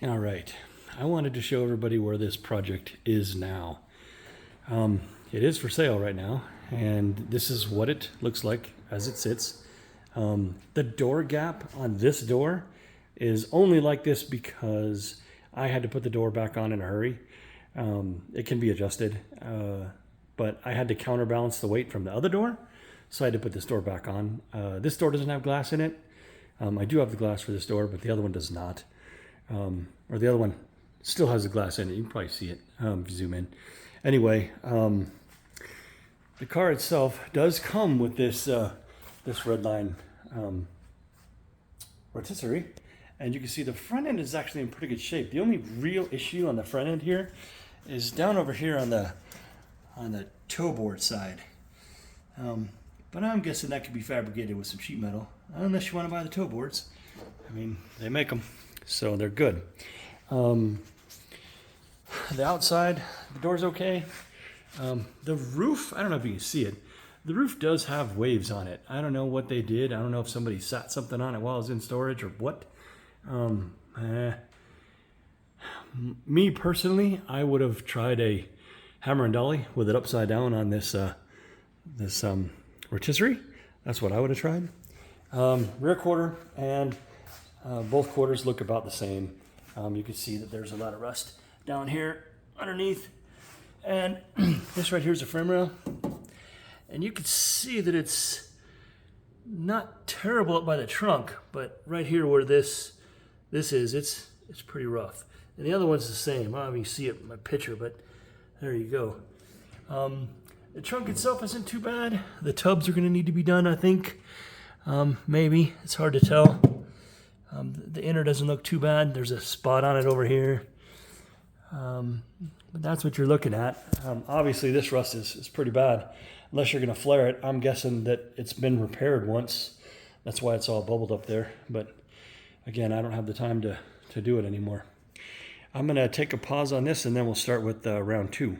All right, I wanted to show everybody where this project is now. It is for sale right now, and this is what it looks like as it sits. The door gap on this door is only like this because I had to put the door back on in a hurry. It can be adjusted, but I had to counterbalance the weight from the other door, so I had to put this door back on. This door doesn't have glass in it. I do have the glass for this door, but the other one does not. Or the other one still has the glass in it. You can probably see it if you zoom in. Anyway, the car itself does come with this this red line rotisserie, and you can see the front end is actually in pretty good shape. The only real issue on the front end here is down over here on the toe board side. But I'm guessing that could be fabricated with some sheet metal, unless you want to buy the toe boards. I mean, they make them, so they're good. The outside, the door's okay. The roof, I don't know if you can see it. The roof does have waves on it. I don't know what they did. I don't know if somebody sat something on it while it was in storage or what. Me personally, I would have tried a hammer and dolly with it upside down on this rotisserie. That's what I would have tried. Rear quarter and both quarters look about the same. You can see that there's a lot of rust down here underneath. And this right here is a frame rail. And you can see that it's not terrible up by the trunk, but right here where this is, it's pretty rough. And the other one's the same. I don't know if you see it in my picture, but there you go. The trunk itself isn't too bad. The tubs are going to need to be done, I think. Maybe. It's hard to tell. The inner doesn't look too bad. There's a spot on it over here. But that's what you're looking at. Obviously, this rust is pretty bad. Unless you're going to flare it. I'm guessing that it's been repaired once. That's why it's all bubbled up there. But again, I don't have the time to do it anymore. I'm going to take a pause on this, and then we'll start with round 2.